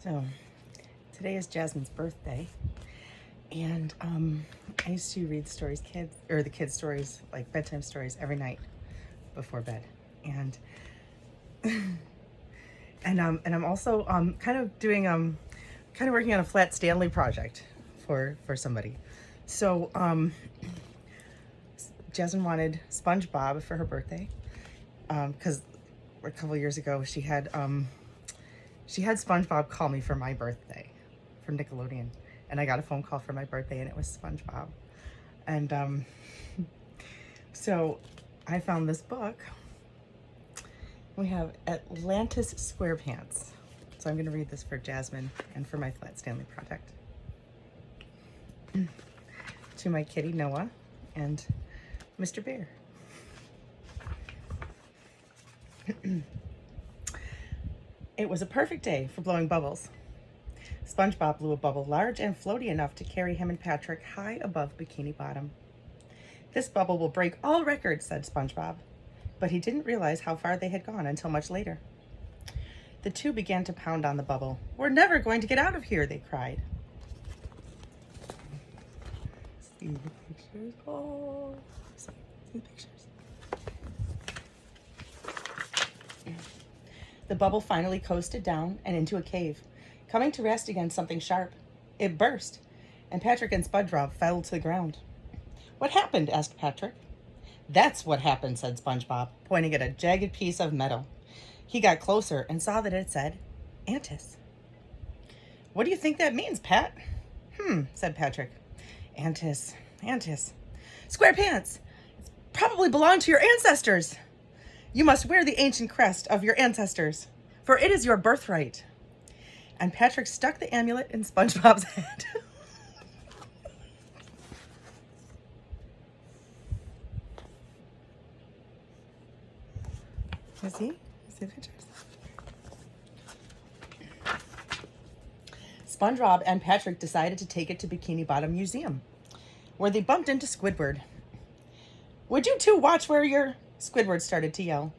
So today is Jasmine's birthday, and I used to read the kids stories, like bedtime stories, every night before bed, and and I'm also kind of doing kind of working on a Phat Stanley project for somebody. So Jasmine wanted SpongeBob for her birthday because a couple years ago she had SpongeBob call me for my birthday from Nickelodeon, and I got a phone call for my birthday, and it was SpongeBob. And so I found this book. We have Atlantis SquarePants. So I'm going to read this for Jasmine and for my Phat Stanley project. To my kitty Noah and Mr. Bear. It was a perfect day for blowing bubbles. SpongeBob blew a bubble large and floaty enough to carry him and Patrick high above Bikini Bottom. "This bubble will break all records," said SpongeBob, but he didn't realize how far they had gone until much later. The two began to pound on the bubble. "We're never going to get out of here," they cried. See the pictures? Oh, see the pictures. The bubble finally coasted down and into a cave, coming to rest against something sharp. It burst, and Patrick and SpongeBob fell to the ground. "What happened?" asked Patrick. "That's what happened," said SpongeBob, pointing at a jagged piece of metal. He got closer and saw that it said, "Antis." "What do you think that means, Pat?" Said Patrick. Antis. SquarePants! It probably belonged to your ancestors. You must wear the ancient crest of your ancestors, for it is your birthright." And Patrick stuck the amulet in SpongeBob's head. You see the pictures? SpongeBob and Patrick decided to take it to Bikini Bottom Museum, where they bumped into Squidward. "Would you two watch where you're..." Squidward started to yell.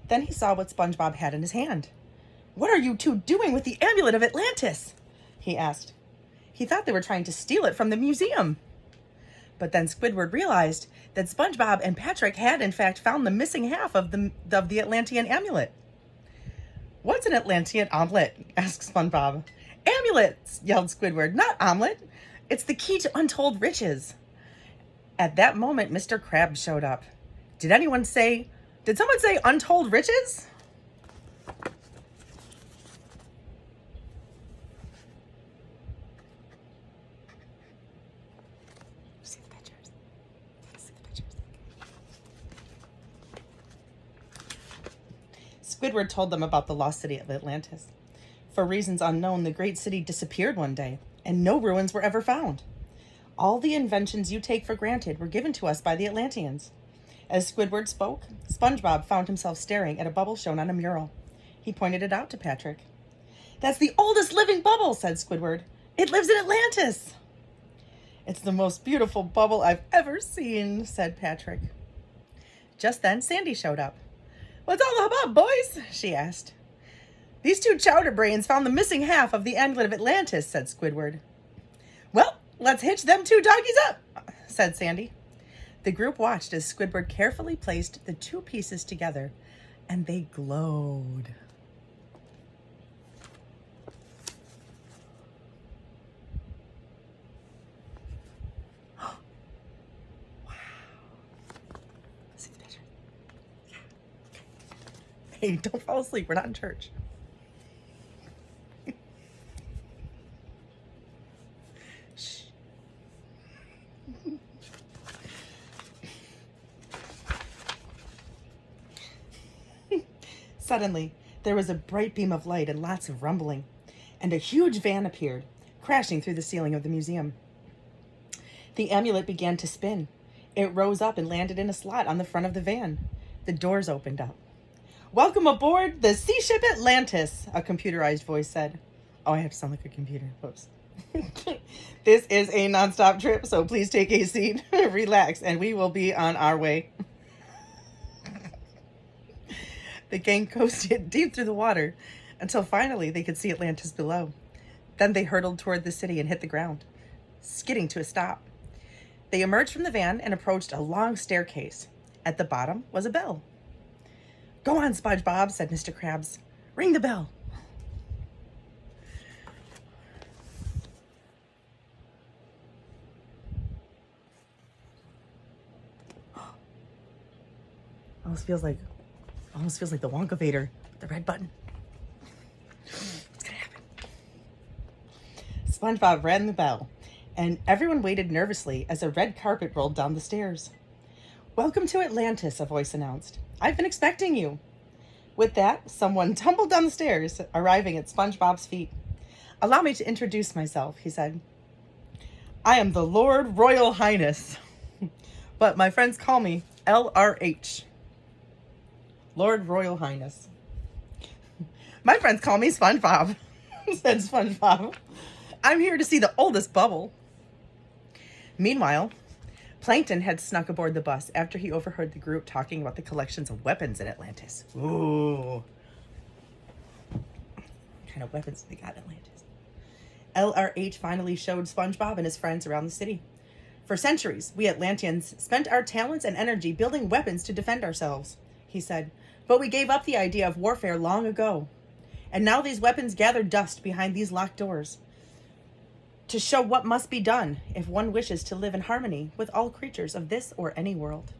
Then he saw what SpongeBob had in his hand. "What are you two doing with the amulet of Atlantis?" he asked. He thought they were trying to steal it from the museum. But then Squidward realized that SpongeBob and Patrick had in fact found the missing half of the Atlantean amulet. "What's an Atlantean omelet?" asked SpongeBob. "Amulet!" yelled Squidward. "Not omelet. It's the key to untold riches." At that moment, Mr. Krabs showed up. Did someone say untold riches? See the pictures. Squidward told them about the lost city of Atlantis. For reasons unknown, the great city disappeared one day, and no ruins were ever found. All the inventions you take for granted were given to us by the Atlanteans. As Squidward spoke, SpongeBob found himself staring at a bubble shown on a mural. He pointed it out to Patrick. "That's the oldest living bubble," said Squidward. "It lives in Atlantis." "It's the most beautiful bubble I've ever seen," said Patrick. Just then, Sandy showed up. "What's all the hubbub, boys?" she asked. "These two chowder brains found the missing half of the amulet of Atlantis," said Squidward. "Well, let's hitch them two doggies up," said Sandy. The group watched as Squidward carefully placed the two pieces together, and they glowed. Wow. See the picture? Yeah. Hey, don't fall asleep. We're not in church. Shh. Suddenly, there was a bright beam of light and lots of rumbling, and a huge van appeared, crashing through the ceiling of the museum. The amulet began to spin. It rose up and landed in a slot on the front of the van. The doors opened up. "Welcome aboard the sea ship Atlantis," a computerized voice said. Oh, I have to sound like a computer. Whoops. "This is a nonstop trip, so please take a seat, relax, and we will be on our way." The gang coasted deep through the water until finally they could see Atlantis below. Then they hurtled toward the city and hit the ground, skidding to a stop. They emerged from the van and approached a long staircase. At the bottom was a bell. "Go on, SpongeBob," said Mr. Krabs. "Ring the bell." Almost feels like the Wonka Vader, the red button. What's gonna happen? SpongeBob rang the bell, and everyone waited nervously as a red carpet rolled down the stairs. "Welcome to Atlantis," a voice announced. "I've been expecting you." With that, someone tumbled down the stairs, arriving at SpongeBob's feet. "Allow me to introduce myself," he said. "I am the Lord Royal Highness, but my friends call me LRH. Lord Royal Highness. My friends call me SpongeBob," said SpongeBob. "I'm here to see the oldest bubble." Meanwhile, Plankton had snuck aboard the bus after he overheard the group talking about the collections of weapons in Atlantis. Ooh. What kind of weapons do they got in Atlantis? LRH finally showed SpongeBob and his friends around the city. "For centuries, we Atlanteans spent our talents and energy building weapons to defend ourselves," he said. "But we gave up the idea of warfare long ago. And now these weapons gather dust behind these locked doors to show what must be done if one wishes to live in harmony with all creatures of this or any world."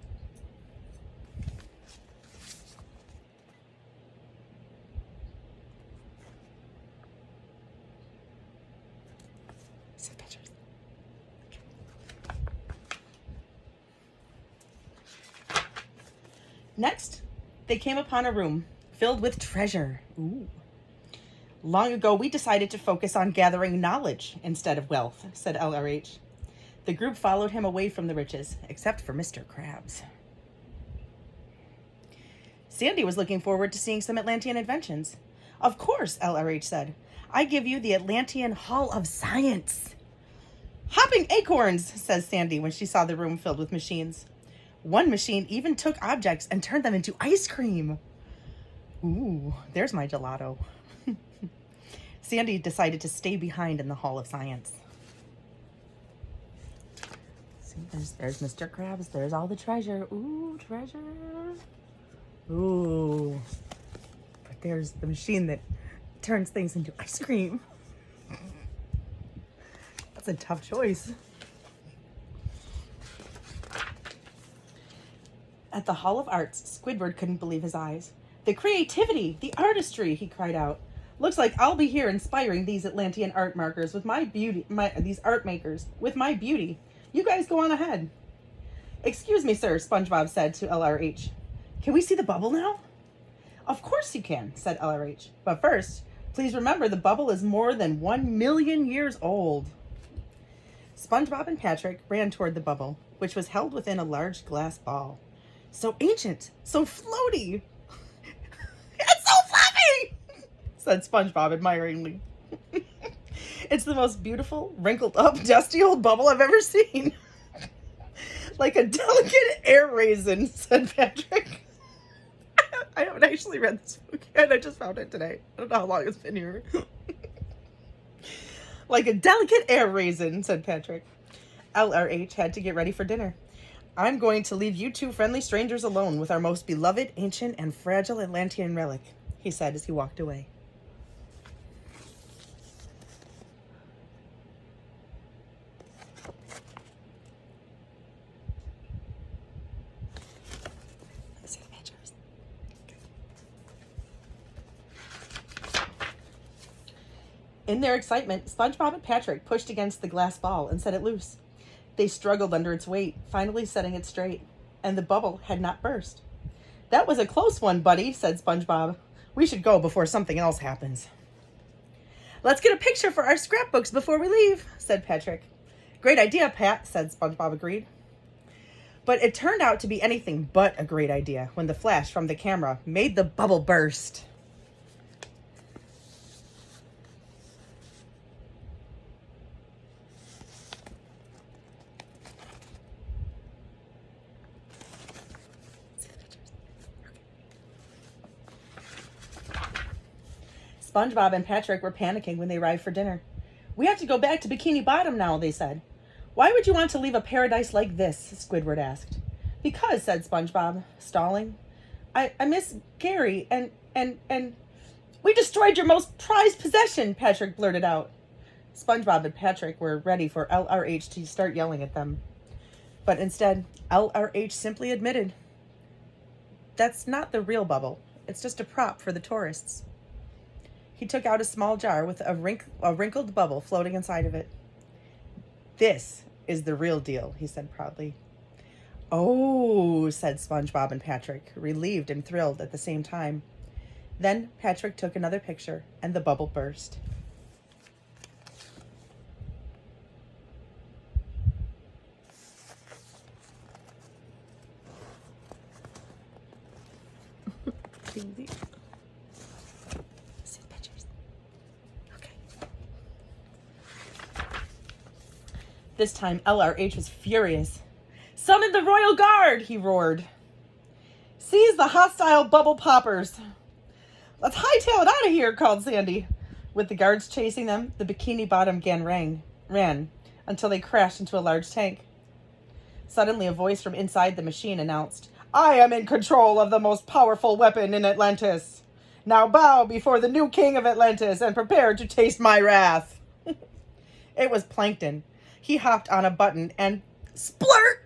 Next, they came upon a room filled with treasure. Ooh. "Long ago, we decided to focus on gathering knowledge instead of wealth," said LRH. The group followed him away from the riches, except for Mr. Krabs. Sandy was looking forward to seeing some Atlantean inventions. "Of course," LRH said. "I give you the Atlantean Hall of Science." "Hopping acorns," says Sandy when she saw the room filled with machines. One machine even took objects and turned them into ice cream. Ooh, there's my gelato. Sandy decided to stay behind in the Hall of Science. See, there's Mr. Krabs. There's all the treasure. Ooh, treasure. Ooh. But there's the machine that turns things into ice cream. That's a tough choice. At the Hall of Arts, Squidward couldn't believe his eyes. "The creativity, the artistry," he cried out. "Looks like I'll be here inspiring these Atlantean art markers with my beauty, these art makers, with my beauty. You guys go on ahead." "Excuse me, sir," SpongeBob said to LRH. "Can we see the bubble now?" "Of course you can," said LRH. "But first, please remember the bubble is more than 1,000,000 years old." SpongeBob and Patrick ran toward the bubble, which was held within a large glass ball. "So ancient, so floaty." "It's so fluffy," said SpongeBob admiringly. "It's the most beautiful, wrinkled up, dusty old bubble I've ever seen." "Like a delicate air raisin," said Patrick. I haven't actually read this book yet. I just found it today. I don't know how long it's been here. "Like a delicate air raisin," said Patrick. LRH had to get ready for dinner. "I'm going to leave you two friendly strangers alone with our most beloved, ancient, and fragile Atlantean relic," he said as he walked away. Let's see the pictures. In their excitement, SpongeBob and Patrick pushed against the glass ball and set it loose. They struggled under its weight, finally setting it straight, and the bubble had not burst. "That was a close one, buddy," said SpongeBob. "We should go before something else happens." "Let's get a picture for our scrapbooks before we leave," said Patrick. "Great idea, Pat," said SpongeBob agreed. But it turned out to be anything but a great idea when the flash from the camera made the bubble burst. SpongeBob and Patrick were panicking when they arrived for dinner. "We have to go back to Bikini Bottom now," they said. "Why would you want to leave a paradise like this?" Squidward asked. "Because," said SpongeBob, stalling, I miss Gary and we destroyed your most prized possession," Patrick blurted out. SpongeBob and Patrick were ready for LRH to start yelling at them. But instead, LRH simply admitted, "That's not the real bubble. It's just a prop for the tourists." He took out a small jar with a wrinkled bubble floating inside of it. "This is the real deal," he said proudly. "Oh," said SpongeBob and Patrick, relieved and thrilled at the same time. Then Patrick took another picture, and the bubble burst. See the pictures. Okay. This time, LRH was furious. "Summon the Royal Guard!" he roared. "Seize the hostile bubble poppers!" "Let's hightail it out of here!" called Sandy. With the guards chasing them, the Bikini Bottom gang ran until they crashed into a large tank. Suddenly, a voice from inside the machine announced, "I am in control of the most powerful weapon in Atlantis. Now bow before the new king of Atlantis and prepare to taste my wrath." It was Plankton. He hopped on a button and splurt!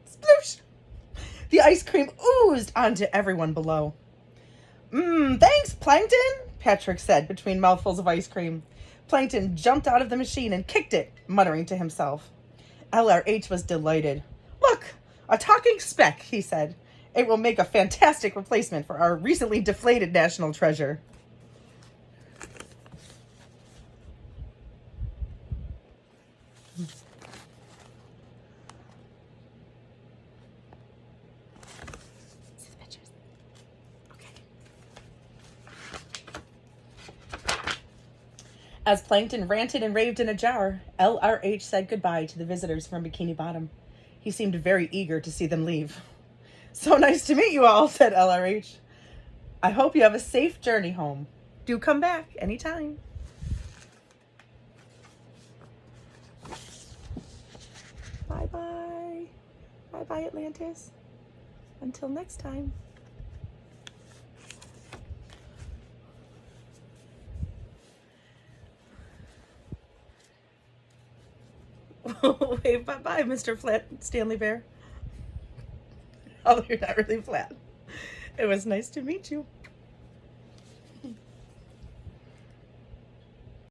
Sploosh! The ice cream oozed onto everyone below. Thanks, Plankton," Patrick said between mouthfuls of ice cream. Plankton jumped out of the machine and kicked it, muttering to himself. LRH was delighted. "Look, a talking speck," he said. "It will make a fantastic replacement for our recently deflated national treasure." As Plankton ranted and raved in a jar, LRH said goodbye to the visitors from Bikini Bottom. He seemed very eager to see them leave. "So nice to meet you all," said LRH. "I hope you have a safe journey home. Do come back anytime." Bye-bye. Bye-bye, Atlantis. Until next time. Wave bye-bye, Mr. Flat Stanley Bear. Oh, you're not really flat. It was nice to meet you.